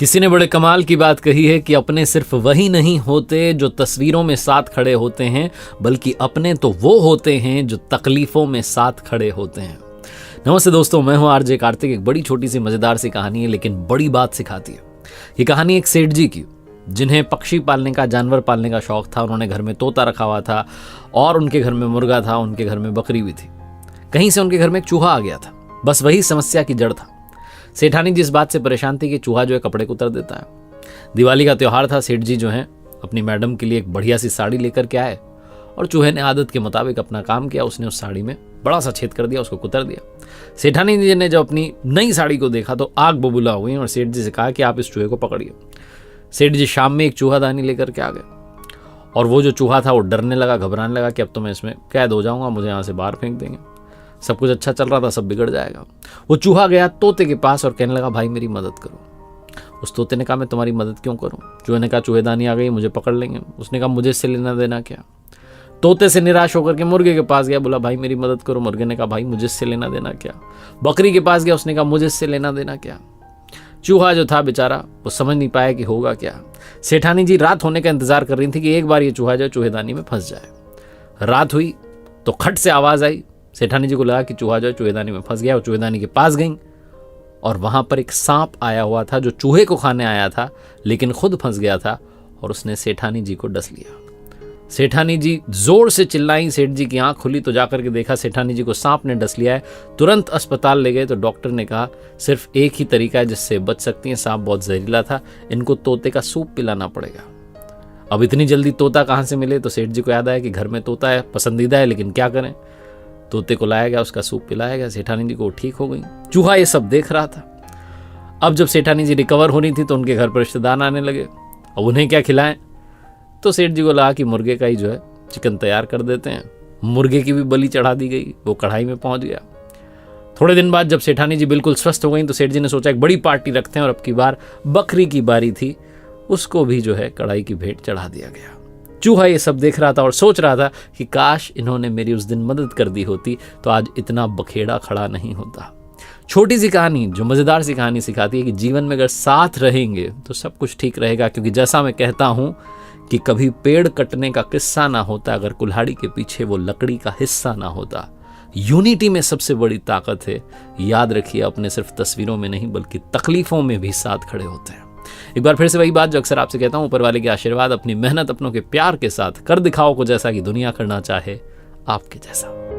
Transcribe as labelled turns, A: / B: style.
A: किसी ने बड़े कमाल की बात कही है कि अपने सिर्फ वही नहीं होते जो तस्वीरों में साथ खड़े होते हैं, बल्कि अपने तो वो होते हैं जो तकलीफों में साथ खड़े होते हैं। नमस्ते दोस्तों, मैं हूं आरजे कार्तिक। एक बड़ी छोटी सी मजेदार सी कहानी है, लेकिन बड़ी बात सिखाती है। ये कहानी एक सेठ जी की, जिन्हें पक्षी पालने का, जानवर पालने का शौक था। उन्होंने घर में तोता रखा हुआ था और उनके घर में मुर्गा था, उनके घर में बकरी भी थी। कहीं से उनके घर में एक चूहा आ गया था। बस वही समस्या की जड़ था। सेठानी जी इस बात से परेशान थी कि चूहा जो है कपड़े को उतर देता है। दिवाली का त्योहार था। सेठ जी जो है अपनी मैडम के लिए एक बढ़िया सी साड़ी लेकर के आए और चूहे ने आदत के मुताबिक अपना काम किया। उसने उस साड़ी में बड़ा सा छेद कर दिया, उसको कुतर दिया। सेठानी जी ने जब अपनी नई साड़ी को देखा तो आग बबूला हो गई और सेठ जी से कहा कि आप इस चूहे को पकड़िए। सेठ जी शाम में एक चूहादानी लेकर के आ गए और वो जो चूहा था वो डरने लगा, घबराने लगा कि अब तो मैं इसमें कैद हो जाऊंगा, मुझे यहाँ से बाहर फेंक देंगे। सब कुछ अच्छा चल रहा था, सब बिगड़ जाएगा। वो चूहा गया तोते के पास और कहने लगा, भाई मेरी मदद करो। उस तोते ने कहा, मैं तुम्हारी मदद क्यों करूं? चूहे ने कहा, चूहेदानी आ गई, मुझे पकड़ लेंगे। उसने कहा, मुझे इससे लेना देना क्या? तोते से निराश होकर के मुर्गे के पास गया, बोला, भाई मेरी मदद करो। मुर्गे ने कहा, भाई मुझे इससे लेना देना क्या? बकरी के पास गया, उसने कहा, मुझे इससे लेना देना क्या? चूहा जो था बेचारा, वो समझ नहीं पाया कि होगा क्या। सेठानी जी रात होने का इंतजार कर रही थी कि एक बार ये चूहा जो चूहेदानी में फंस जाए। रात हुई तो खट से आवाज आई। सेठानी जी को लगा कि चूहा जो है चूहेदानी में फंस गया। और चूहेदानी के पास गई और वहां पर एक सांप आया हुआ था जो चूहे को खाने आया था, लेकिन खुद फंस गया था और उसने सेठानी जी को डस लिया। सेठानी जी जोर से चिल्लाई। सेठ जी की आंख खुली तो जाकर के देखा सेठानी जी को सांप ने डस लिया है। तुरंत अस्पताल ले गए तो डॉक्टर ने कहा, सिर्फ एक ही तरीका है जिससे बच सकती हैं। सांप बहुत जहरीला था, इनको तोते का सूप पिलाना पड़ेगा। अब इतनी जल्दी तोता कहां से मिले? तो सेठ जी को याद आया कि घर में तोता है, पसंदीदा है, लेकिन क्या करें। तोते को लाया गया, उसका सूप पिलाया गया। सेठानी जी को ठीक हो गई। चूहा ये सब देख रहा था। अब जब सेठानी जी रिकवर हो रही थी तो उनके घर पर रिश्तेदार आने लगे। अब उन्हें क्या खिलाएं? तो सेठ जी को लगा कि मुर्गे का ही जो है चिकन तैयार कर देते हैं। मुर्गे की भी बलि चढ़ा दी गई, वो कढ़ाई में पहुंच गया। थोड़े दिन बाद जब सेठानी जी बिल्कुल स्वस्थ हो गई तो सेठ जी ने सोचा एक बड़ी पार्टी रखते हैं, और अब की बार बकरी की बारी थी, उसको भी जो है कढ़ाई की भेंट चढ़ा दिया गया। चूहा ये सब देख रहा था और सोच रहा था कि काश इन्होंने मेरी उस दिन मदद कर दी होती तो आज इतना बखेड़ा खड़ा नहीं होता। छोटी सी कहानी जो मजेदार सी कहानी सिखाती है कि जीवन में अगर साथ रहेंगे तो सब कुछ ठीक रहेगा। क्योंकि जैसा मैं कहता हूं कि कभी पेड़ कटने का किस्सा ना होता अगर कुल्हाड़ी के पीछे वो लकड़ी का हिस्सा ना होता। यूनिटी में सबसे बड़ी ताकत है। याद रखिए, अपने सिर्फ तस्वीरों में नहीं बल्कि तकलीफों में भी साथ खड़े होते हैं। एक बार फिर से वही बात जो अक्सर आपसे कहता हूं, ऊपर वाले के आशीर्वाद, अपनी मेहनत, अपनों के प्यार के साथ कर दिखाओ को जैसा कि दुनिया करना चाहे आपके जैसा।